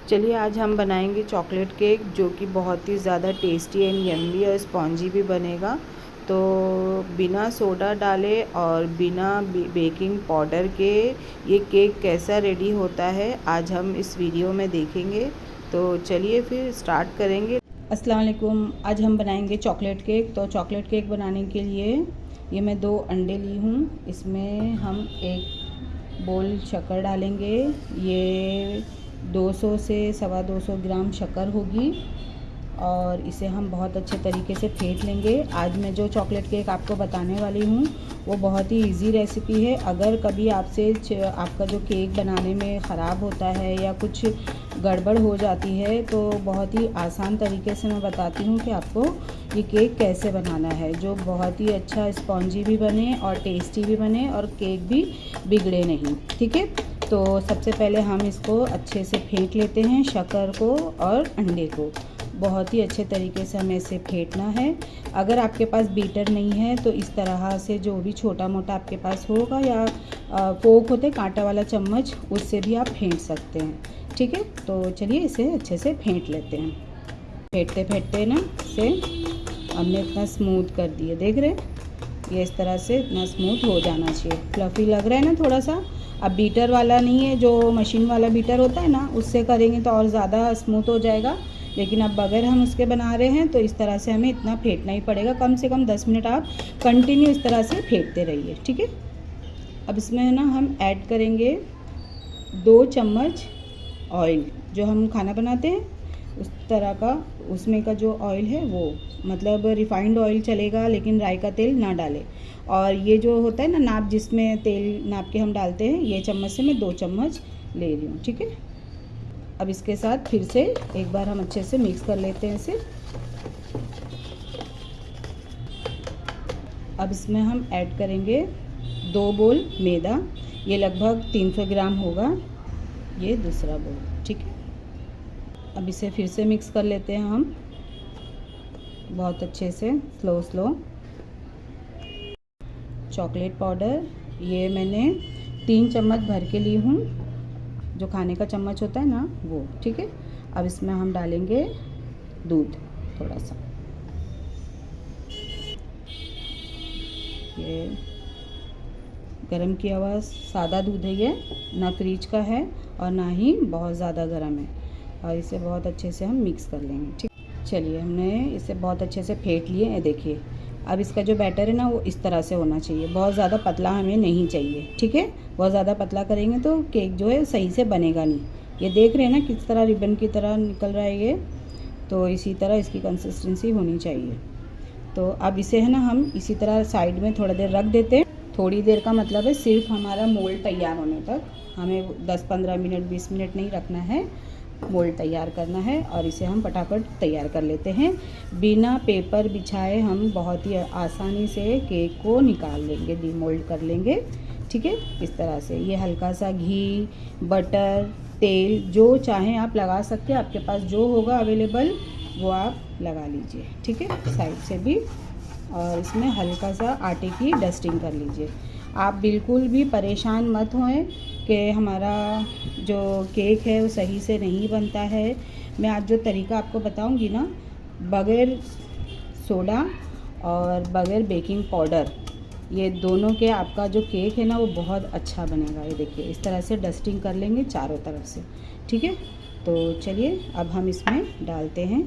चलिए आज हम बनाएंगे चॉकलेट केक जो कि बहुत ही ज़्यादा टेस्टी एंड यम्मी और स्पॉन्जी भी बनेगा। तो बिना सोडा डाले और बिना बेकिंग पाउडर के ये केक कैसा रेडी होता है आज हम इस वीडियो में देखेंगे। तो चलिए फिर स्टार्ट करेंगे। अस्सलाम वालेकुम। आज हम बनाएंगे चॉकलेट केक। तो चॉकलेट केक बनाने के लिए ये मैं 2 अंडे ली हूँ। इसमें हम 1 बोल शक्कर डालेंगे। ये 200 से 225 ग्राम शक्कर होगी और इसे हम बहुत अच्छे तरीके से फेंट लेंगे। आज मैं जो चॉकलेट केक आपको बताने वाली हूँ वो बहुत ही इजी रेसिपी है। अगर कभी आपसे आपका जो केक बनाने में ख़राब होता है या कुछ गड़बड़ हो जाती है तो बहुत ही आसान तरीके से मैं बताती हूँ कि आपको ये केक कैसे बनाना है जो बहुत ही अच्छा स्पॉन्जी भी बने और टेस्टी भी बने और केक भी बिगड़े नहीं। ठीक है, तो सबसे पहले हम इसको अच्छे से फेंट लेते हैं, शक्कर को और अंडे को बहुत ही अच्छे तरीके से हमें इसे फेंटना है। अगर आपके पास बीटर नहीं है तो इस तरह से जो भी छोटा मोटा आपके पास होगा या फोक होते कांटा वाला चम्मच उससे भी आप फेंट सकते हैं। ठीक है, तो चलिए इसे अच्छे से फेंट लेते हैं। फेंटते फेंटते ना इसे हमने इतना स्मूथ कर दिया, देख रहे ये इस तरह से इतना स्मूथ हो जाना चाहिए। फ्लफ़ी लग रहा है ना थोड़ा सा। अब बीटर वाला नहीं है, जो मशीन वाला बीटर होता है ना उससे करेंगे तो और ज़्यादा स्मूथ हो जाएगा, लेकिन अब बगैर हम उसके बना रहे हैं तो इस तरह से हमें इतना फेंटना ही पड़ेगा। कम से कम 10 मिनट आप कंटिन्यू इस तरह से फेंटते रहिए। ठीक है, अब इसमें ना हम ऐड करेंगे 2 चम्मच ऑयल। जो हम खाना बनाते हैं उस तरह का उसमें का जो ऑयल है वो मतलब रिफाइंड ऑयल चलेगा, लेकिन राई का तेल ना डालें। और ये जो होता है ना नाप जिसमें तेल नाप के हम डालते हैं, ये चम्मच से मैं 2 चम्मच ले रही हूँ। ठीक है, अब इसके साथ फिर से एक बार हम अच्छे से मिक्स कर लेते हैं इसे। अब इसमें हम ऐड करेंगे 2 बोल मैदा, ये लगभग 300 ग्राम होगा, ये दूसरा बोल। ठीक है, अब इसे फिर से मिक्स कर लेते हैं हम बहुत अच्छे से, स्लो। चॉकलेट पाउडर ये मैंने 3 चम्मच भर के ली हूँ, जो खाने का चम्मच होता है ना वो। ठीक है, अब इसमें हम डालेंगे दूध थोड़ा सा। ये गरम किया हुआ सादा दूध है, ये ना फ्रिज का है और ना ही बहुत ज़्यादा गर्म है। और इसे बहुत अच्छे से हम मिक्स कर लेंगे। ठीक, चलिए हमने इसे बहुत अच्छे से फेंट लिए हैं। देखिए अब इसका जो बैटर है ना वो इस तरह से होना चाहिए, बहुत ज़्यादा पतला हमें नहीं चाहिए। ठीक है, बहुत ज़्यादा पतला करेंगे तो केक जो है सही से बनेगा नहीं। ये देख रहे हैं ना किस तरह रिबन की तरह निकल रहा है ये, तो इसी तरह इसकी कंसिस्टेंसी होनी चाहिए। तो अब इसे है ना हम इसी तरह साइड में थोड़ा देर रख देते हैं। थोड़ी देर का मतलब है सिर्फ हमारा मोल्ड तैयार होने तक, हमें 10-15 मिनट 20 मिनट नहीं रखना है, मोल्ड तैयार करना है। और इसे हम फटाफट तैयार कर लेते हैं। बिना पेपर बिछाए हम बहुत ही आसानी से केक को निकाल लेंगे, डीमोल्ड कर लेंगे। ठीक है, इस तरह से ये हल्का सा घी, बटर, तेल जो चाहें आप लगा सकते हैं, आपके पास जो होगा अवेलेबल वो आप लगा लीजिए। ठीक है, साइड से भी। और इसमें हल्का सा आटे की डस्टिंग कर लीजिए। आप बिल्कुल भी परेशान मत होएं कि हमारा जो केक है वो सही से नहीं बनता है। मैं आज जो तरीका आपको बताऊंगी ना, बग़ैर सोडा और बग़ैर बेकिंग पाउडर, ये दोनों के आपका जो केक है ना वो बहुत अच्छा बनेगा। ये देखिए इस तरह से डस्टिंग कर लेंगे चारों तरफ से। ठीक है, तो चलिए अब हम इसमें डालते हैं।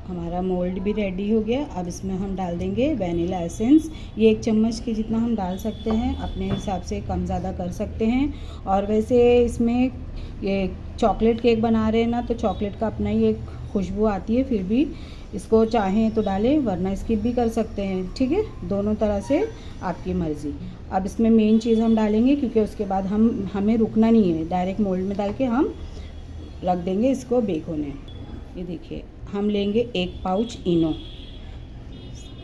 हमारा मोल्ड भी रेडी हो गया। अब इसमें हम डाल देंगे वनीला एसेंस। ये 1 चम्मच के जितना हम डाल सकते हैं, अपने हिसाब से कम ज़्यादा कर सकते हैं। और वैसे इसमें ये चॉकलेट केक बना रहे हैं ना तो चॉकलेट का अपना ही एक खुशबू आती है, फिर भी इसको चाहें तो डालें वरना स्किप भी कर सकते हैं। ठीक है, दोनों तरह से आपकी मर्ज़ी। अब इसमें मेन चीज़ हम डालेंगे क्योंकि उसके बाद हमें रुकना नहीं है, डायरेक्ट मोल्ड में डाल के हम रख देंगे इसको बेक होने। ये देखिए हम लेंगे 1 पाउच इनो।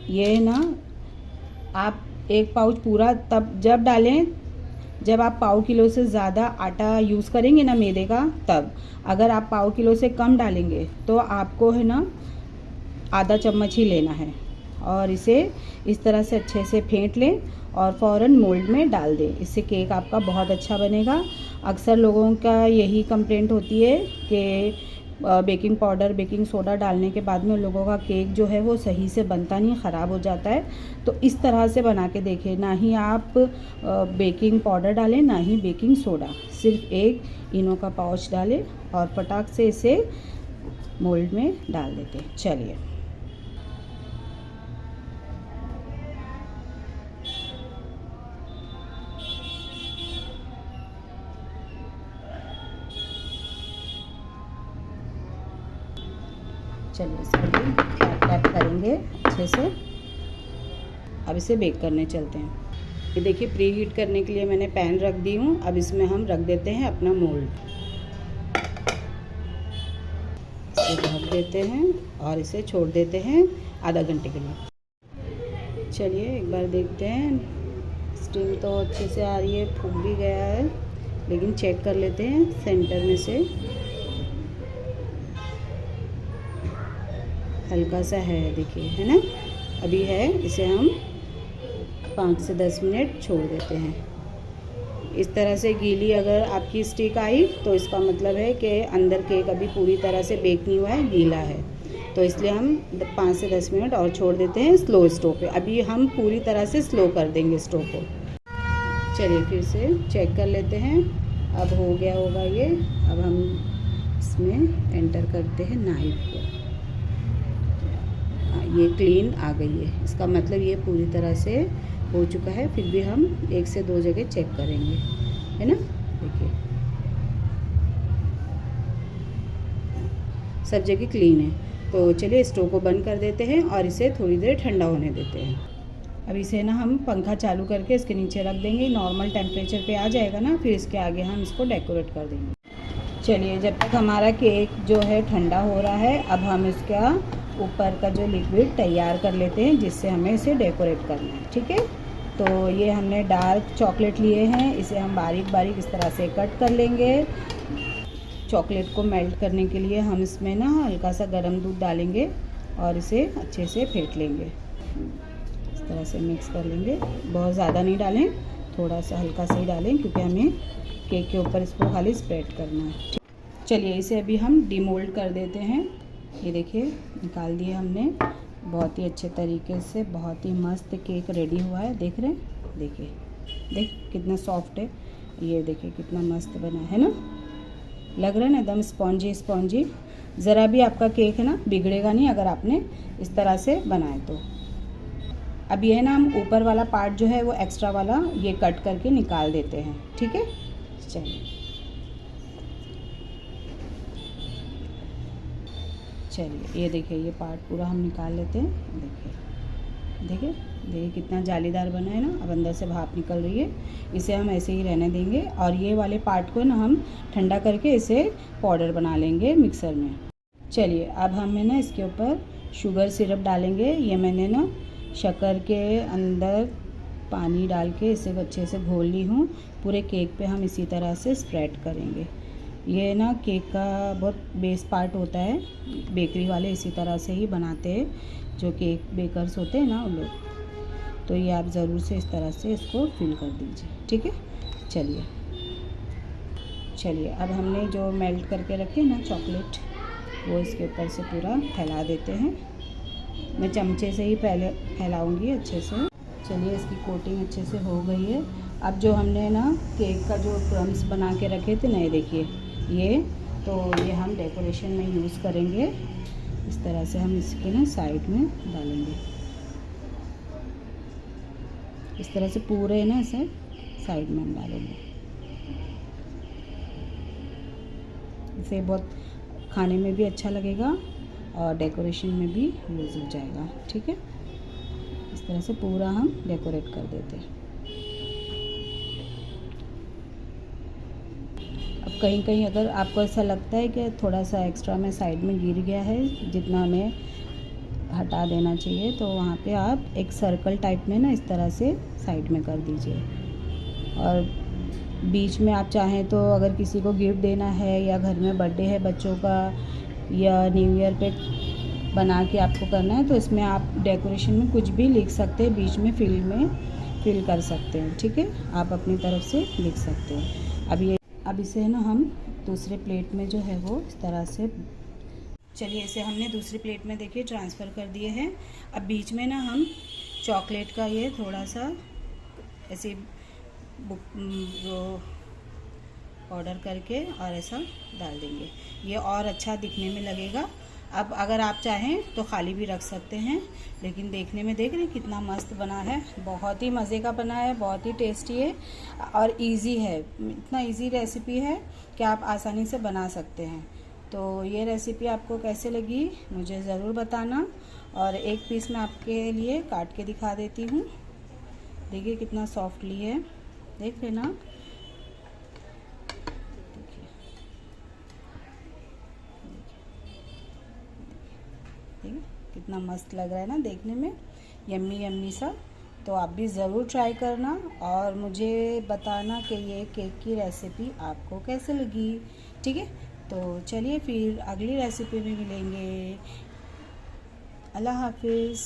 ये ना आप 1 पाउच पूरा तब जब डालें जब आप पाव किलो से ज़्यादा आटा यूज़ करेंगे ना मैदे का, तब। अगर आप पाव किलो से कम डालेंगे तो आपको है ना आधा चम्मच ही लेना है। और इसे इस तरह से अच्छे से फेंट लें और फ़ौरन मोल्ड में डाल दें। इससे केक आपका बहुत अच्छा बनेगा। अक्सर लोगों का यही कंप्लेंट होती है कि बेकिंग पाउडर बेकिंग सोडा डालने के बाद में उन लोगों का केक जो है वो सही से बनता नहीं, ख़राब हो जाता है। तो इस तरह से बना के देखें, ना ही आप बेकिंग पाउडर डालें ना ही बेकिंग सोडा, सिर्फ एक इनो का पाउच डालें और फटाक से इसे मोल्ड में डाल देते हैं। चलिए इसे भी टैप करेंगे अच्छे से। अब इसे बेक करने चलते हैं। ये देखिए प्री हीट करने के लिए मैंने पैन रख दी हूँ। अब इसमें हम रख देते हैं अपना मोल्ड, इसे ढक देते हैं और इसे छोड़ देते हैं आधा घंटे के लिए। चलिए एक बार देखते हैं। स्टीम तो अच्छे से आ रही है, फूक भी गया है, लेकिन चेक कर लेते हैं सेंटर में से हल्का सा है, देखिए है ना, अभी है। इसे हम 5 से 10 मिनट छोड़ देते हैं। इस तरह से गीली अगर आपकी स्टिक आई तो इसका मतलब है कि अंदर केक अभी पूरी तरह से बेक नहीं हुआ है, गीला है। तो इसलिए हम 5 से 10 मिनट और छोड़ देते हैं स्लो स्टोव पे। अभी हम पूरी तरह से स्लो कर देंगे स्टोव को। चलिए फिर से चेक कर लेते हैं, अब हो गया होगा ये। अब हम इसमें एंटर करते हैं नाइफ को। ये क्लीन आ गई है, इसका मतलब ये पूरी तरह से हो चुका है। फिर भी हम 1 से 2 जगह चेक करेंगे, है ना। देखिए सब जगह क्लीन है। तो चलिए स्टोव को बंद कर देते हैं और इसे थोड़ी देर ठंडा होने देते हैं। अब इसे ना हम पंखा चालू करके इसके नीचे रख देंगे, नॉर्मल टेम्परेचर पे आ जाएगा ना, फिर इसके आगे हम इसको डेकोरेट कर देंगे। चलिए जब तक हमारा केक जो है ठंडा हो रहा है, अब हम इसका ऊपर का जो लिक्विड तैयार कर लेते हैं जिससे हमें इसे डेकोरेट करना है। ठीक है, तो ये हमने डार्क चॉकलेट लिए हैं, इसे हम बारीक बारीक इस तरह से कट कर लेंगे। चॉकलेट को मेल्ट करने के लिए हम इसमें ना हल्का सा गर्म दूध डालेंगे और इसे अच्छे से फेंट लेंगे। इस तरह से मिक्स कर लेंगे, बहुत ज़्यादा नहीं डालें, थोड़ा सा हल्का सा ही डालें क्योंकि हमें केक के ऊपर इसको खाली स्प्रेड करना है। चलिए इसे अभी हम डिमोल्ड कर देते हैं। ये देखिए निकाल दिए हमने, बहुत ही अच्छे तरीके से, बहुत ही मस्त केक रेडी हुआ है। देख रहे हैं, देख कितना सॉफ्ट है, ये देखिए कितना मस्त बना है ना, लग रहा है ना एकदम स्पॉन्जी स्पॉन्जी। ज़रा भी आपका केक है ना बिगड़ेगा नहीं अगर आपने इस तरह से बनाए तो। अब ये है ना, हम ऊपर वाला पार्ट जो है वो एक्स्ट्रा वाला ये कट करके निकाल देते हैं। ठीक है, चलिए ये देखिए ये पार्ट पूरा हम निकाल लेते हैं। देखिए कितना जालीदार बना है ना, अब अंदर से भाप निकल रही है। इसे हम ऐसे ही रहने देंगे और ये वाले पार्ट को ना हम ठंडा करके इसे पाउडर बना लेंगे मिक्सर में। चलिए अब हमें ना इसके ऊपर शुगर सिरप डालेंगे। ये मैंने ना शक्कर के अंदर पानी डाल के इसे अच्छे से घोल ली हूँ। पूरे केक पे हम इसी तरह से स्प्रेड करेंगे। ये ना केक का बहुत बेस पार्ट होता है, बेकरी वाले इसी तरह से ही बनाते हैं, जो केक बेकर्स होते हैं ना वो लोग। तो ये आप ज़रूर से इस तरह से इसको फिल कर दीजिए। ठीक है, चलिए अब हमने जो मेल्ट करके रखे ना चॉकलेट, वो इसके ऊपर से पूरा फैला देते हैं। मैं चमचे से ही पहले फैलाऊंगी अच्छे से। चलिए इसकी कोटिंग अच्छे से हो गई है। अब जो हमने ना केक का जो क्रम्स बना के रखे थे ना, ये देखिए ये हम डेकोरेशन में यूज़ करेंगे। इस तरह से हम इसके ना साइड में डालेंगे, इस तरह से पूरे ना इसे साइड में हम डालेंगे। इसे बहुत खाने में भी अच्छा लगेगा और डेकोरेशन में भी यूज़ हो जाएगा। ठीक है, इस तरह से पूरा हम डेकोरेट कर देते हैं। अब कहीं कहीं अगर आपको ऐसा लगता है कि थोड़ा सा एक्स्ट्रा में साइड में गिर गया है, जितना हमें हटा देना चाहिए, तो वहाँ पे आप एक सर्कल टाइप में ना इस तरह से साइड में कर दीजिए। और बीच में आप चाहें तो अगर किसी को गिफ्ट देना है या घर में बर्थडे है बच्चों का या न्यू ईयर पे बना के आपको करना है, तो इसमें आप डेकोरेशन में कुछ भी लिख सकते हैं बीच में फिल कर सकते हैं। ठीक है, आप अपनी तरफ से लिख सकते हैं। अब इसे है ना हम दूसरे प्लेट में जो है वो इस तरह से, चलिए इसे हमने दूसरी प्लेट में देखिए ट्रांसफ़र कर दिए हैं। अब बीच में ना हम चॉकलेट का ये थोड़ा सा ऐसे वो पाउडर करके और ऐसा डाल देंगे, ये और अच्छा दिखने में लगेगा। अब अगर आप चाहें तो खाली भी रख सकते हैं, लेकिन देखने में देख रहे हैं कितना मस्त बना है, बहुत ही मज़े का बना है, बहुत ही टेस्टी है और इजी है। इतना इजी रेसिपी है कि आप आसानी से बना सकते हैं। तो ये रेसिपी आपको कैसे लगी मुझे ज़रूर बताना। और एक पीस मैं आपके लिए काट के दिखा देती हूँ। देखिए कितना सॉफ्टली है, देख रहे ना। देखिए कितना मस्त लग रहा है ना देखने में, यम्मी यम्मी सा। तो आप भी ज़रूर ट्राई करना और मुझे बताना कि ये केक की रेसिपी आपको कैसे लगी। ठीक है, तो चलिए फिर अगली रेसिपी में मिलेंगे। अल्लाह हाफिज़।